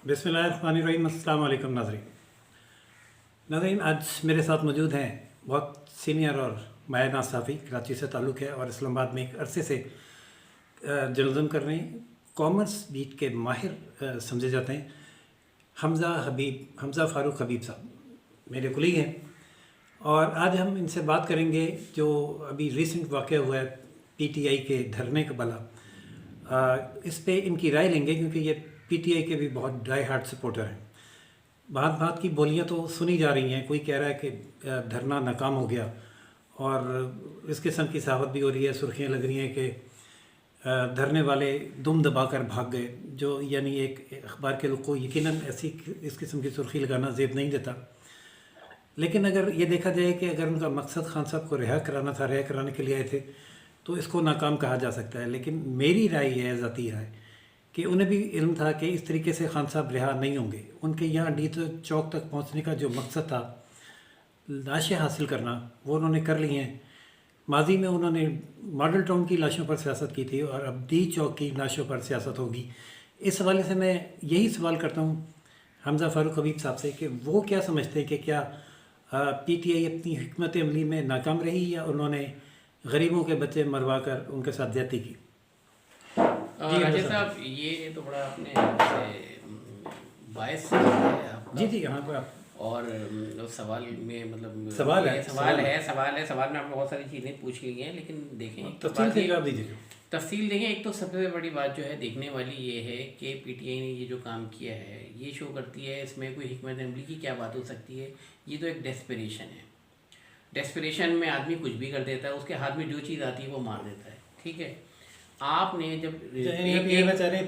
बिस्मिल्लाहिर्रहमानिर्रहीम। अस्सलाम वालेकुम नाज़रीन, आज मेरे साथ मौजूद हैं बहुत सीनियर और माहिर नासाफ़ी, कराची से ताल्लुक़ है और इस्लामाबाद में एक अरसे से जर्नलिज़्म कर रहे हैं। कॉमर्स बीट के माहिर समझे जाते हैं हमज़ा फ़ारूक हबीब साहब मेरे कुलीग हैं और आज हम इनसे बात करेंगे जो अभी रिसेंट वाक़या हुआ है पीटीआई के धरने का बला। इस पे इनकी राय लेंगे क्योंकि ये पीटीआई के भी बहुत ड्राई हार्ट सपोर्टर हैं। बात बात की बोलियां तो सुनी जा रही हैं, कोई कह रहा है कि धरना नाकाम हो गया और इस किस्म की सहावत भी हो रही है, सुर्खियां लग रही हैं कि धरने वाले दुम दबा कर भाग गए, जो यानी एक अखबार के लोग को यकीनन ऐसी इस किस्म की सुर्खी लगाना ज़ेब नहीं देता। लेकिन अगर ये देखा जाए कि अगर उनका मकसद खान साहब को रिहा कराना था, रिहा कराने के लिए आए थे, तो इसको नाकाम कहा जा सकता है। लेकिन मेरी राय है, ज़ाती राय, कि उन्हें भी इल्म था कि इस तरीके से खान साहब रिहा नहीं होंगे। उनके यहाँ डी चौक तक पहुँचने का जो मकसद था, लाशें हासिल करना, वो उन्होंने कर ली हैं। माजी में उन्होंने मॉडल टाउन की लाशों पर सियासत की थी और अब डी चौक की लाशों पर सियासत होगी। इस हवाले से मैं यही सवाल करता हूँ हमज़ा फ़ारूक हबीब साहब से कि वो क्या समझते हैं कि क्या पीटीआई अपनी हिकमत अमली में नाकाम रही या उन्होंने गरीबों के बच्चे मरवा कर उनके साथ ज्यादती की। राजेश साहब, ये तो बड़ा आपने बायस है आपका। जी हाँ आप और सवाल में मतलब सवाल है सवाल में आपने बहुत सारी चीज़ें पूछ ली हैं, लेकिन देखें तफसील से जवाब दीजिए। तफसील देखें, एक तो सबसे बड़ी बात जो है देखने वाली ये है कि पीटीआई ने ये जो काम किया है ये शो करती है इसमें कोई हिकमत अमली की क्या बात हो सकती है। ये तो एक डेस्परेशन है। डेस्परेशन में आदमी कुछ भी कर देता है, उसके हाथ में जो चीज़ आती है वो मार देता है। ठीक है, आपने जब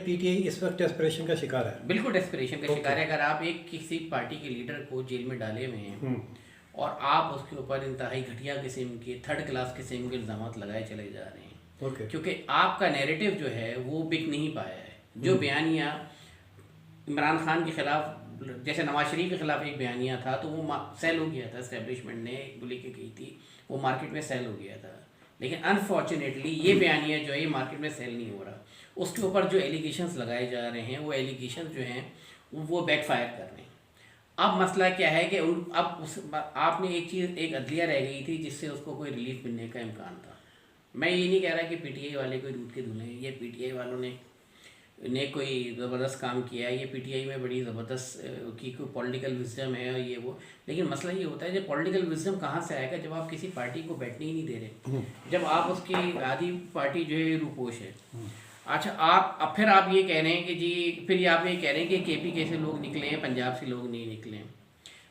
पीटीआई इस वक्त डेस्परेशन का शिकार है, बिल्कुल डेस्परेशन का शिकार है। अगर आप एक किसी पार्टी के लीडर को जेल में डाले हुए हैं और आप उसके ऊपर इंतहाई घटिया किस्म के थर्ड क्लास किस्म के इल्ज़ाम लगाए चले जा रहे हैं, क्योंकि आपका नैरेटिव जो है वो बिक नहीं पाया है। जो बयानिया इमरान खान के खिलाफ, जैसे नवाज शरीफ के खिलाफ एक बयानिया था तो वो सेल हो गया था, एस्टेब्लिशमेंट ने बोली के गई थी, वो मार्केट में सेल हो गया था। लेकिन अनफॉर्चुनेटली ये बयानिया जो है ये मार्केट में सेल नहीं हो रहा। उसके ऊपर जो एलिगेशंस लगाए जा रहे हैं वो एलिगेशंस जो हैं वो बैकफायर कर रहे हैं। अब मसला क्या है कि आपने एक चीज़, एक अदलिया रह गई थी जिससे उसको कोई रिलीफ मिलने का इम्कान था। मैं ये नहीं कह रहा कि पीटीआई वाले कोई दूध के धुले, ये पीटीआई वालों ने कोई ज़बरदस्त काम किया है, ये पीटीआई में बड़ी ज़बरदस्त की कोई पॉलिटिकल विजडम है और ये वो। लेकिन मसला ये होता है जब पॉलिटिकल विजडम कहाँ से आएगा, जब आप किसी पार्टी को बैठने ही नहीं दे रहे, जब आप उसकी आधी पार्टी जो है रूपोश है। अच्छा, अब फिर आप ये कह रहे हैं कि जी, फिर आप ये कह रहे हैं कि केपी से लोग निकले हैं, पंजाब से लोग नहीं निकले हैं।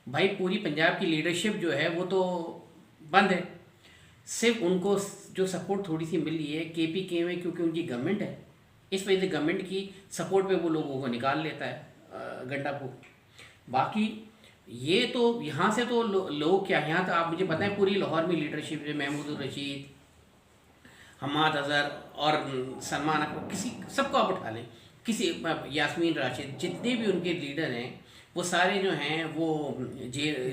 भाई पूरी पंजाब की लीडरशिप जो है वो तो बंद है, सिर्फ उनको जो सपोर्ट थोड़ी सी मिल रही है केपी में, क्योंकि उनकी गवर्नमेंट है। इस वजह से गवर्नमेंट की सपोर्ट पे वो लोगों को निकाल लेता है गंडापुर। बाकी ये तो यहाँ से तो लोग क्या, यहाँ तो आप मुझे बताएं पूरी लाहौर में लीडरशिप जो महमूद रशीद, हमाद अजहर और सलमान अकबर, किसी सबको आप उठा लें, किसी यास्मीन राशिद, जितने भी उनके लीडर हैं वो सारे जो हैं वो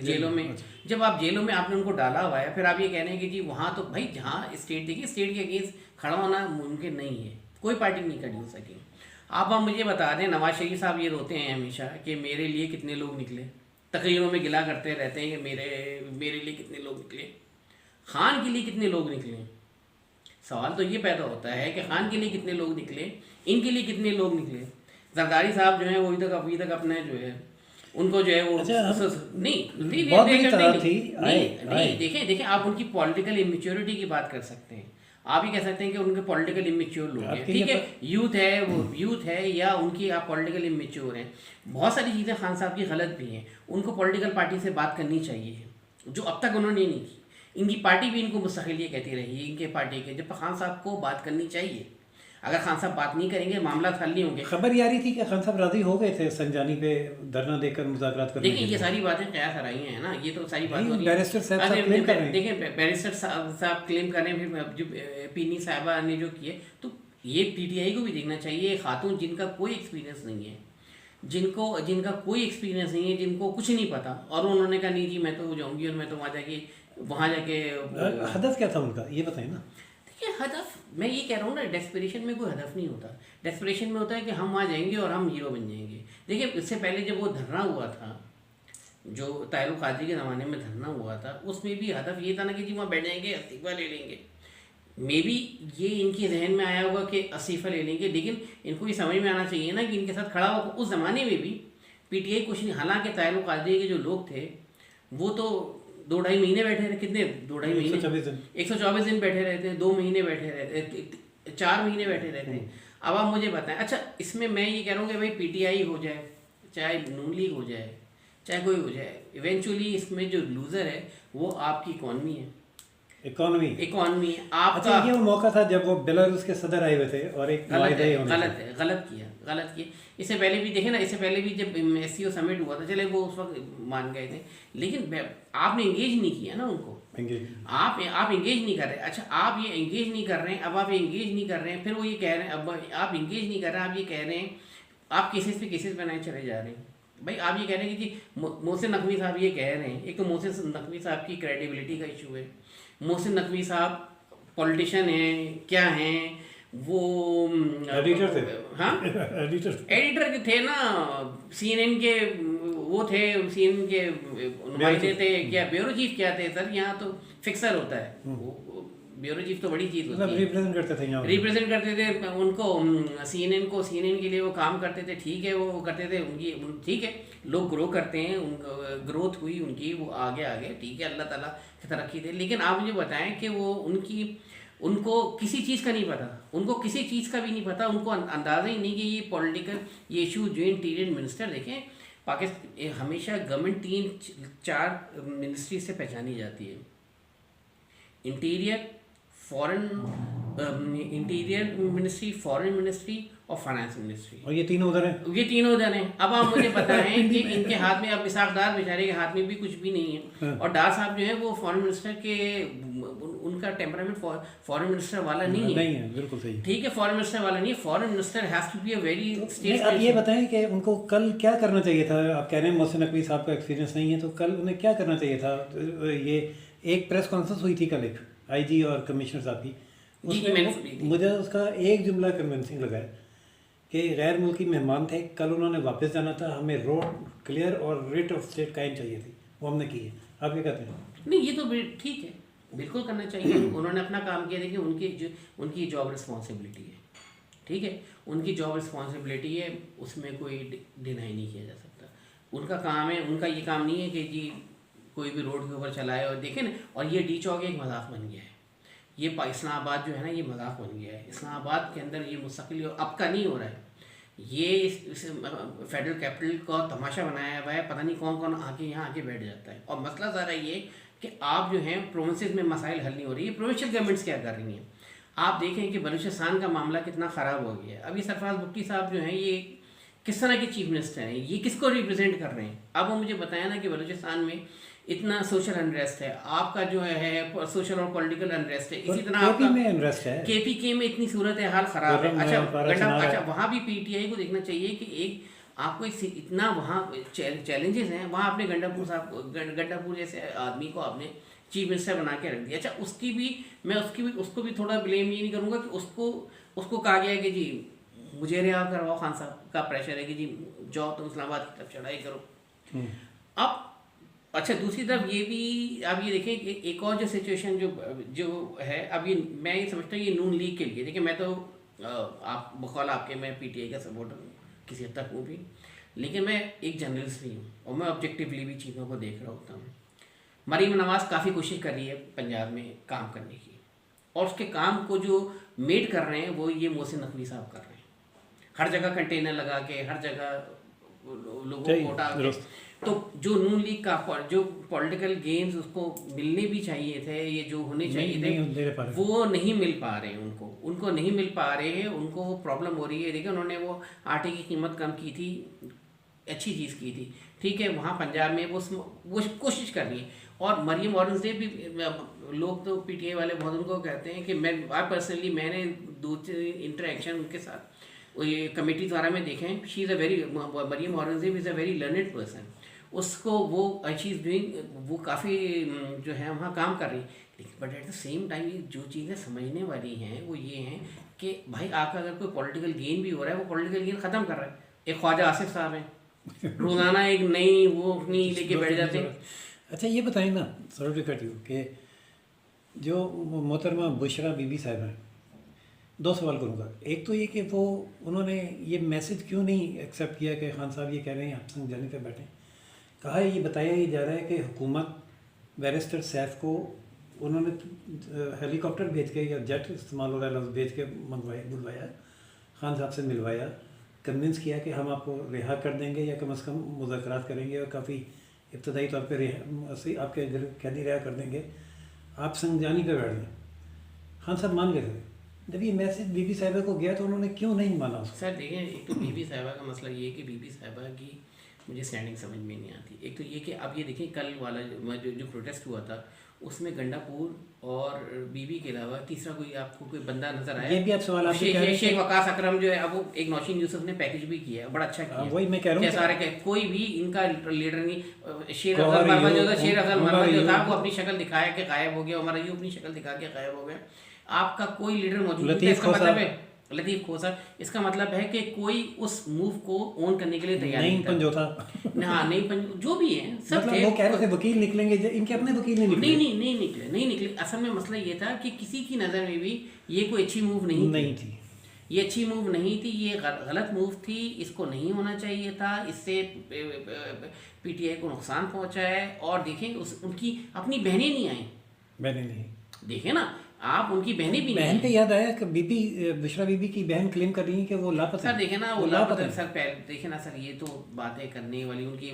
जेलों में। जब आप जेलों में आपने उनको डाला हुआ है, फिर आप ये कह रहे हैं कि जी वहाँ तो भाई जहाँ स्टेट, देखिए स्टेट के अगेंस्ट खड़ा होना मुमकिन नहीं है, कोई पार्टी नहीं खड़ी हो सकी। आप मुझे बता दें, नवाज शरीफ साहब ये रोते हैं हमेशा कि मेरे लिए कितने लोग निकले, तकरीरों में गिला करते रहते हैं कि मेरे लिए कितने लोग निकले। खान के लिए कितने लोग निकले? सवाल तो ये पैदा होता है कि खान के लिए कितने लोग निकले, इनके लिए कितने लोग निकले। जरदारी साहब जो है वो अभी तक अपने जो है उनको जो है वो नहीं देखें आप उनकी पॉलिटिकल इमेच्योरिटी की बात कर सकते हैं। आप ही कह सकते हैं कि उनके पॉलिटिकल इमेच्योर लोग हैं, ठीक है, यूथ है, वो यूथ है या उनकी आप पॉलिटिकल इमेच्योर हैं। बहुत सारी चीज़ें खान साहब की गलत भी हैं, उनको पॉलिटिकल पार्टी से बात करनी चाहिए, जो अब तक उन्होंने नहीं की। इनकी पार्टी भी इनको मुस्तकिल ये कहती रही है, इनके पार्टी के, जब खान साहब को बात करनी चाहिए। अगर खान साहब बात नहीं करेंगे मामला हल नहीं होंगे। खबर ये आ रही थी कि खान साहब राजी हो गए थे संजानी पे धरना देकर मुज़ाकरात करने। देखिए ये सारी बातें कयास आ रही हैं ना, ये तो सारी बात बैरिस्टर साहब क्लेम कर रहे हैं। देखिए बैरिस्टर साहब क्लेम कर रहे हैं, फिर जो पीनी साहबा ने जो किए, तो ये पीटीआई को भी देखना चाहिए। खातून जिनका कोई एक्सपीरियंस नहीं है, जिनका कोई एक्सपीरियंस नहीं है, जिनको कुछ नहीं पता, और उन्होंने कहा नहीं जी मैं तो जाऊँगी और मैं तो वहाँ जाके हदफ क्या था उनका ये बताएं ना। देखिए हदफ, मैं ये कह रहा हूँ ना, डेस्परेशन में कोई हदफ नहीं होता। डेस्परेशन में होता है कि हम वहाँ जाएंगे और हम हीरो बन जाएंगे। देखिए इससे पहले जब वो धरना हुआ था, जो तायरुल कादरी के ज़माने में धरना हुआ था, उसमें भी हदफ ये था ना कि जी वहाँ बैठ जाएंगे, इस्तीफा ले लेंगे। मे बी ये इनके जहन में आया होगा कि इस्तीफा ले लेंगे, लेकिन इनको ये समझ में आना चाहिए ना कि इनके साथ खड़ा हुआ उस ज़माने में भी पीटीआई कुछ नहीं। हालांकि तायरुल कादरी के जो लोग थे वो तो 2-2.5 महीने बैठे रहे, कितने 2-2.5 महीने, 124 दिन बैठे रहते, 2 महीने बैठे रहते, 4 महीने बैठे रहते। अब आप मुझे बताएं, अच्छा इसमें मैं ये कह रहा हूँ कि भाई पीटीआई हो जाए, चाहे नून लीग हो जाए, चाहे कोई हो जाए, इवेंचुअली इसमें जो लूज़र है वो आपकी इकॉनमी है। इकॉनमी है आपका। अच्छा ये वो मौका था जब वो बेलारूस के सदर आए हुए थे और एक गलत किया। इससे पहले भी देखे ना, इससे पहले भी जब एससीओ समिट हुआ था, चले वो उस वक्त मान गए थे, लेकिन आपने एंगेज नहीं किया ना उनको। आप एंगेज नहीं कर रहे। अच्छा आप ये एंगेज नहीं कर रहे हैं, अब आप एंगेज नहीं कर रहे हैं, फिर वो ये कह रहे हैं, अब आप एंगेज नहीं कर रहे हैं, आप ये कह रहे हैं, आप केसेस पे केसेस बनाए चले जा रहे हैं। भाई आप ये कह रहे हैं कि जी मोहसिन नकवी साहब ये कह रहे हैं, एक तो मोहसिन नकवी साहब की क्रेडिबिलिटी का इशू है। मोहसिन नकवी साहब पॉलिटिशियन हैं, क्या हैं वो, एडिटर थे। हाँ एडिटर थे ना, CNN के वो थे, CNN के नुमाइंदे थे, क्या ब्यूरो चीफ क्या थे सर, यहाँ तो फिक्सर होता है, ब्यूरो चीफ तो बड़ी चीज़ होती है, रिप्रेजेंट करते थे यहाँ, रिप्रेजेंट करते थे उनको, CNN के लिए वो काम करते थे, ठीक है, वो करते थे उनकी, ठीक है, लोग ग्रो करते हैं, ग्रोथ हुई उनकी, वो आगे ठीक है, अल्लाह ताला की तरक्की दे। लेकिन आप मुझे बताएं कि वो उनको किसी चीज़ का नहीं पता, उनको किसी चीज़ का भी नहीं पता, उनको अंदाज़ा ही नहीं कि ये पॉलिटिकल ये इशू जो इंटीरियर मिनिस्टर देखें, पाकिस्तान हमेशा गवर्नमेंट 3-4 मिनिस्ट्री से पहचानी जाती है, इंटीरियर मिनिस्ट्री, फॉरेन मिनिस्ट्री और फाइनेंस मिनिस्ट्री, और ये तीनों उधर हैं। अब आप मुझे बताएं कि इनके हाथ में, अब इसाक डार बेचारे के हाथ में भी कुछ भी नहीं है, और डार साहब जो है वो फॉरेन मिनिस्टर के, उनका टेम्परामेंट फॉरेन मिनिस्टर वाला नहीं है, बिल्कुल सही, ठीक है, फॉरेन मिनिस्टर वाला नहीं है। Foreign minister has to be a very state. आप ये बताएं कि उनको कल क्या करना चाहिए था। आप कह रहे हैं मोहसिन नकवी साहब का एक्सपीरियंस नहीं है, तो कल उन्हें क्या करना चाहिए था। ये एक प्रेस कॉन्फ्रेंस हुई थी कल, एक IG और कमिश्नर साहब की, मुझे उसका एक जुमला कन्विंसिंग लगा है कि गैर मुल्की मेहमान थे, कल उन्होंने वापस जाना था, हमें रोड क्लियर और रिट ऑफ स्टेट कायम चाहिए थी, वो हमने की है। आप क्या कहते हैं? नहीं ये तो ठीक है, बिल्कुल करना चाहिए। उन्होंने अपना काम किया, देखिए उनकी जॉब रिस्पॉन्सिबिलिटी है, ठीक है, उनकी जॉब रिस्पॉन्सिबिलिटी है, उसमें कोई डिनाई नहीं किया जा सकता। उनका काम है, उनका ये काम नहीं है कि जी कोई भी रोड के ऊपर चलाए और देखें ना। और ये डी चौक एक मजाक बन गया है, ये इस्लामाबाद जो है ना, ये मजाक बन गया है। इस्लामाबाद के अंदर ये मुस्तकिल अब का नहीं हो रहा है, ये इस फेडरल कैपिटल का तमाशा बनाया हुआ है, पता नहीं कौन कौन आके यहाँ आके बैठ जाता है। और मसला सारा ये कि आप जो हैं प्रोविंसेस में मसाइल हल नहीं हो रही है, प्रोविंशियल गवर्नमेंट्स क्या कर रही हैं। आप देखें कि बलूचिस्तान का मामला कितना ख़राब हो गया है। अभी सरफराज भुट्टी साहब जो हैं, ये किस तरह के चीफ मिनिस्टर हैं, ये किसको रिप्रेजेंट कर रहे हैं। अब वो मुझे बताया ना कि बलूचिस्तान में इतना सोशल अनरेस्ट है, आपका जो है सोशल और पॉलिटिकल अनरेस्ट है, इसी तरह आपका KPK में इतनी सूरत हाल ख़राब है। अच्छा वहाँ भी PTI को देखना चाहिए कि एक आपको इतना वहाँ चैलेंजेस हैं, वहाँ आपने गंडापुर जैसे आदमी को आपने चीफ मिनिस्टर बना के रख दिया। अच्छा उसको भी थोड़ा ब्लेम ये नहीं करूँगा कि उसको कहा गया है कि जी मुझे रिहा करवाओ, खान साहब का प्रेशर है कि जी जाओ तुम इस्लामाबाद की तरफ चढ़ाई करो। अब अच्छा दूसरी तरफ ये भी आप ये देखें कि एक और जो सिचुएशन जो है, अब ये मैं ये समझता हूँ ये नून लीग के लिए, देखिए मैं तो आप बकौल आपके मैं PTI का सपोर्टर हूँ, किसी हद तक हूँ भी, लेकिन मैं एक जर्नलिस्ट भी हूँ और मैं ऑब्जेक्टिवली भी चीज़ों को देख रहा होता हूँ। मरीम नवाज़ काफ़ी कोशिश कर रही है पंजाब में काम करने की, और उसके काम को जो मेड कर रहे हैं वो ये मोहसिन नकवी साहब कर रहे हैं। हर जगह कंटेनर लगा के, हर जगह लोगों को उठा के, तो जो नून लीग का जो पॉलिटिकल गेम्स उसको मिलने भी चाहिए थे, ये जो होने चाहिए थे, वो नहीं मिल पा रहे हैं, उनको नहीं मिल पा रहे हैं, उनको वो प्रॉब्लम हो रही है। देखिए उन्होंने वो आटे की कीमत कम की थी, अच्छी चीज़ की थी, ठीक है, वहाँ पंजाब में वो कोशिश कर रही है। और मरियम औरंगज़ेब भी, लोग तो PTI वाले बहुत उनको कहते हैं कि मैंने 2-3 इंटरेक्शन उनके साथ ये कमेटी द्वारा में देखें, she is a very, Maryam Aurangzeb is a very learned person, उसको वो शी इज़ डूइंग, वो काफ़ी जो है वहाँ काम कर रही है। लेकिन but at the same time जो चीज़ें समझने वाली हैं वो ये हैं कि भाई आपका अगर कोई पॉलिटिकल गेन भी हो रहा है, वो पॉलिटिकल गेन ख़त्म कर रहा है, एक ख्वाजा आसिफ साहब हैं, रोज़ाना एक नई वो अपनी लेके बैठ जाते हैं। अच्छा ये बताएं ना, सॉरी टू कट यू, कि जो मोहतरमा बुशरा बीबी साहब हैं, 2 सवाल करूँगा। एक तो ये कि वो उन्होंने ये मैसेज क्यों नहीं एक्सेप्ट किया कि खान साहब ये कह रहे हैं आप संग जाने पे बैठें। कहा है, ये बताया ये जा रहा है कि हुकूमत बैरिस्टर सैफ को उन्होंने हेलीकॉप्टर भेज के या जेट इस्तेमाल हो रहा है लफ्ज़ भेज के बुलवाया, खान साहब से मिलवाया, कन्विंस किया कि हम आपको रिहा कर देंगे या कम अज़ कम मुज़ाकरात करेंगे और काफ़ी इब्तदाई तौर पर आपके कैदी रिहा कर देंगे, आप संगजानी पे बैठ जाएँ। खान साहब मान गए थे। जब ये मैसेज बीबी साहिबा को गया तो उन्होंने क्यों नहीं माना उसको? सर देखिए, एक तो बीबी साहिबा का मसला ये है कि बीबी साहिबा की मुझे स्टैंडिंग समझ में नहीं आती। एक तो ये कि अब ये देखें, कल वाला जो प्रोटेस्ट हुआ था उसमें गंडापुर और बीबी के अलावा तीसरा कोई आपको कोई बंदा नजर आया? ये भी आप सवाल आपसे कह रहे हैं। शेख वकास अकरम जो है, अब वो एक नौशीन यूसुफ ने पैकेज भी किया है, बड़ा अच्छा किया। वही मैं कह रहा हूँ, सारे कोई भी इनका लीडर नहीं। शेर अफजल मरमद जो था, शेर अफजल मरमद जो था वो अपनी शक्ल दिखाया कि गायब हो गया, उमर अय्यूब अपनी शक्ल दिखा के गायब हो गया। आपका कोई लीडर मौजूद नहीं। इसका मतलब है लतीफ़ खोसा, इसका मतलब है कि कोई उस मूव को ऑन करने के लिए तैयार नहीं पंजोता हाँ नहीं जो भी है सब मतलब थे। वो कह रहे थे वकील निकलेंगे, इनके अपने वकील नहीं निकले। असल में मसला ये था कि किसी की नज़र में भी ये कोई अच्छी मूव नहीं थी। ये अच्छी मूव नहीं थी, ये गलत मूव थी, इसको नहीं होना चाहिए था। इससे पीटीआई को नुकसान पहुंचा है। और देखें उनकी अपनी बहनें नहीं आई, बहनें नहीं देखें ना आप, उनकी बहनें भी बहन पे याद आया कि बीबी बुशरा बीबी की बहन क्लेम कर रही है कि वो लापता। सर देखे ना वो लापता सर, देखे ना सर, ये तो बातें करने वाली उनकी,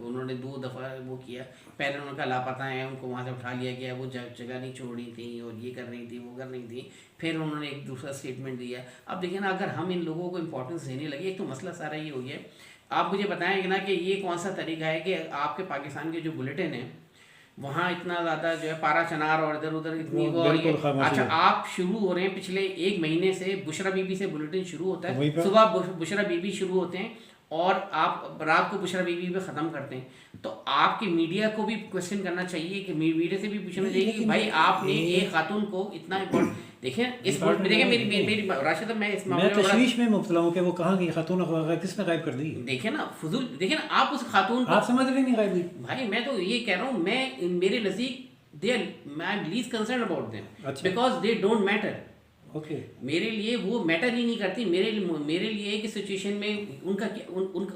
उन्होंने 2 दफ़ा वो किया। पहले उनका लापता है, उनको वहाँ से उठा लिया गया, वो जगह नहीं छोड़ रही थी और ये कर रही थी वो कर रही थी। फिर उन्होंने एक दूसरा स्टेटमेंट दिया। अब देखिए ना, अगर हम इन लोगों को इंपॉर्टेंस देने लगे, एक तो मसला सारा ये हो गया। आप मुझे बताएं कि ना कि ये कौन सा तरीका है कि आपके पाकिस्तान के जो बुलेटिन है वहाँ इतना ज़्यादा जो है पारा चनार और इधर उधर इतनी वो और ये। अच्छा, आप शुरू हो रहे हैं पिछले 1 महीने से बुशरा बीबी से बुलेटिन शुरू होता है, सुबह बुशरा बीबी शुरू होते हैं और आप रात को बुशरा बीबी पे ख़त्म करते हैं। तो आपकी मीडिया को भी क्वेश्चन करना चाहिए कि मीडिया से भी पूछना चाहिए कि भाई आपने एक खातून को इतना इम्पोर्टेंट देखें इस मुल्क में। देखें मेरी राशिद, मैं इस मामले में तशवीश में मुब्तला हूं कि वो कहाँ गई खातून, किसने गायब कर दी? देखें ना फजूल, देखें ना आप उस खातून आप समझ रहे नहीं गायब हुई। भाई मैं तो ये कह रहा हूँ, मैं मेरे नज़दीक they I am least concern about them because they don't matter. Okay, मेरे लिए वो मैटर ही नहीं करती। मेरे लिए एक सिचुएशन में उनका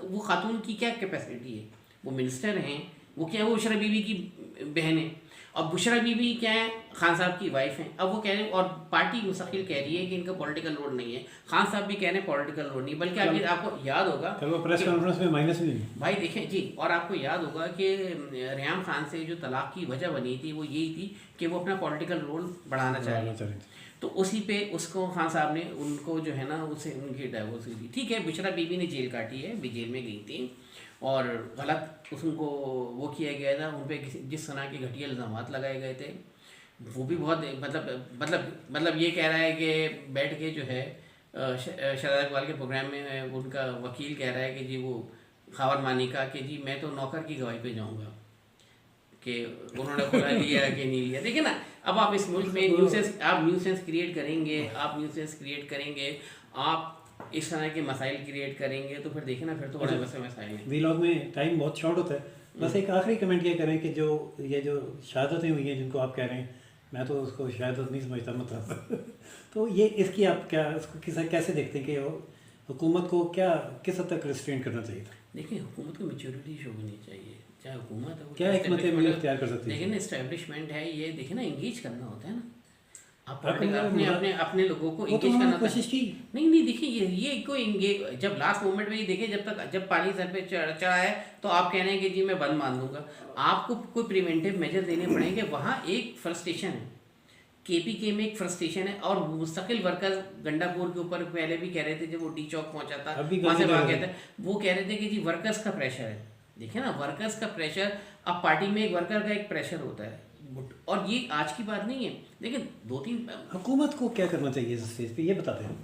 वो खातून की क्या कैपेसिटी है? वो मिनिस्टर हैं, वो क्या है, वो बुशरा बीबी की बहन है। और बुशरा बीबी क्या है, खान साहब की वाइफ हैं। अब वो कह रहे हैं और पार्टी मुस्तकिल कह रही है कि इनका पॉलिटिकल रोल नहीं है। खान साहब भी कह रहे हैं पॉलिटिकल रोल नहीं, बल्कि आपको याद होगा प्रेस कॉन्फ्रेंस में माइनस भी भाई देखें जी, और आपको याद होगा कि रेहान खान से जो तलाक की वजह बनी थी वो यही थी कि वो अपना पॉलिटिकल रोल बढ़ाना चाह रही थी। तो उसी पे उसको खान साहब ने उनको जो है ना उससे उनकी डाइवोर्स हुई थी। ठीक है, बुशरा बीबी ने जेल काटी है, भी जेल में गई थी और गलत उनको वो किया गया था, उन पर जिस तरह के घटिया इल्ज़ामात लगाए गए थे वो भी बहुत मतलब ये कह रहा है कि बैठ के जो है शहजाद इकबाल के प्रोग्राम में उनका वकील कह रहा है कि जी वो खावर मानी का कि जी मैं तो नौकर की गवाही पे जाऊँगा कि उन्होंने खुला लिया कि नहीं लिया। देखिए ना, अब आप इस मुल्क में न्यूसेंस क्रिएट करेंगे, आप इस तरह के मसाइल क्रिएट करेंगे तो फिर देखिए ना, फिर तो बड़े मसाइल हैं। व्लॉग में टाइम बहुत शॉर्ट होता है। बस एक आखिरी कमेंट ये करें कि जो शहादतें हुई हैं जिनको आप कह रहे हैं, मैं तो उसको शहादत नहीं समझता मतलब तो ये इसकी आप क्या इसको कैसे देखते हैं कि हुकूमत को किस हद तक रिस्ट्रेन करना चाहिए था? देखिए, हुकूमत को मैच्योरिटी शो होनी चाहिए, चाहे हुकूमत हो, क्या हिकमत अमली इख्तियार कर सकती है। लेकिन इस्टेब्लिशमेंट है ये, देखिए ना, इंगेज करना होता है ना, आप अपने लोगों को इंगेज करना कोशिश की नहीं देखिए ये कोई इंगेज, जब लास्ट मोमेंट में ये देखिए जब पानी सर पे चढ़ा है तो आप कह रहे हैं कि जी मैं बंद मान दूंगा। आपको कोई प्रिवेंटिव मेजर देने पड़ेंगे। वहाँ एक फ्रस्ट्रेशन है, केपीके में एक फ्रस्ट्रेशन है और मुस्तकिल वर्कर्स गंडापुर के ऊपर पहले भी कह रहे थे जब वो डी चौक पहुंचा था वहाँ से वहाँ कहते वो कह रहे थे कि जी वर्कर्स का प्रेशर है। देखिए ना, वर्कर्स का प्रेशर, अब पार्टी में एक वर्कर का एक प्रेशर होता है और ये आज की बात नहीं है। लेकिन 2-3 हुकूमत को क्या करना चाहिए इस स्टेज पे, ये बताते हैं।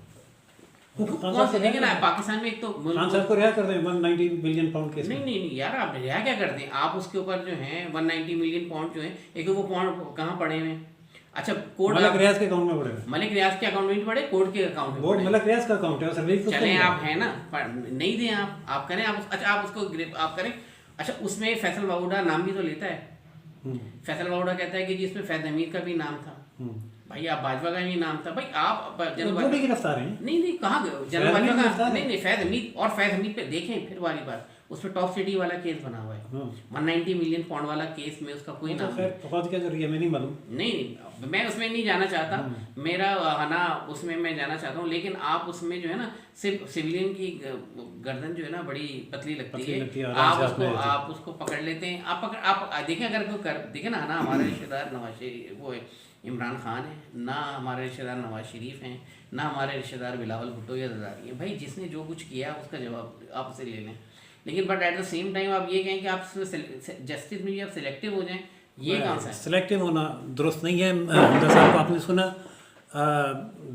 देखिए ना, पाकिस्तान में एक तो खान साहब को रिहा कर दें 190 मिलियन पाउंड केस। नहीं यार, आप रिहा क्या कर दें? आप उसके ऊपर जो है 190 मिलियन पाउंड जो है, एक वो पाउंड कहाँ पड़े हुए हैं? अच्छा कोर्ट मलिक रियाज के अकाउंट में पड़ेगा। मलिक रियाज के अकाउंट में नहीं पड़े, कोर्ट के अकाउंट में वो पड़े। मलिक रियाज का अकाउंट है, सर्विस चले आप हैं ना, नहीं दें आप करें, अच्छा आप उसको आप करें। अच्छा उसमें फैसल वाउडा नाम भी तो लेता है। फैसल वाउडा कहता है कि जी इसमें फैज हमीद का भी नाम था। भाई आप बाजवा का भी नाम था। भाई आप जो भी गिरफ्तार हैं। नहीं कहाँ गए जनरल बाजवा का, नहीं फैज हमीद, और फैज हमीद पे देखें फिर वाली बात, उस पर टॉप सिटी वाला केस बना हुआ है, 190 मिलियन पाउंड वाला केस में उसका कोई नाम नहीं, मैं उसमें नहीं जाना चाहता, मेरा ना उसमें मैं जाना चाहता हूँ, लेकिन आप उसमें जो है ना सिर्फ सिविलियन की गर्दन जो है ना बड़ी पतली लगती है, आप उसको पकड़ लेते हैं, आप देखें अगर देखें ना हमारे रिश्तेदार नवाज वो है इमरान खान है, ना हमारे रिश्तेदार नवाज शरीफ हैं, ना हमारे रिश्तेदार बिलावल भुट्टो या जरदारी हैं। भाई जिसने जो कुछ किया उसका जवाब आप उसे ले लें, लेकिन but at the same time आप ये कहें कि आप जस्टिस में भी आप सिलेक्टिव हो जाएं, ये कहाँ से? सिलेक्टिव होना दुरुस्त नहीं है। हमजा साहब को आपने सुना,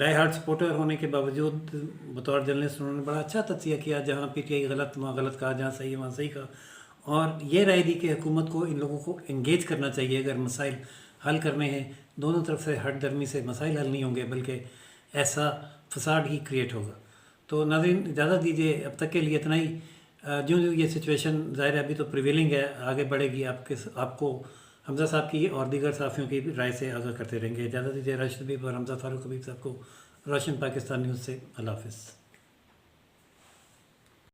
डाई हार्ड सपोर्टर होने के बावजूद बतौर जर्नलिस्ट उन्होंने बड़ा अच्छा तज्जिया किया, जहाँ PTI गलत वहाँ गलत कहा, जहाँ सही है वहाँ सही कहा, और ये राय दी कि हुकूमत को इन लोगों को एंगेज करना चाहिए। अगर मसाइल हल करने हैं, दोनों तरफ से हट दर्मी से मसाइल हल नहीं होंगे, बल्कि ऐसा फसाड ही क्रिएट होगा। तो नाज़रीन इजाज़त दीजिए, अब तक के लिए इतना ही। जो ये सिचुएशन ज़ाहिर है अभी तो प्रिवेलिंग है, आगे बढ़ेगी, आपको हमजा साहब की और दीगर साफ़ियों की राय से आगाह करते रहेंगे। इजाज़त दीजिए। राशिद हबीब और हमजा फारूक हबीब साहब को रोशन पाकिस्तान न्यूज़ से अल्लाह हाफ़िज़।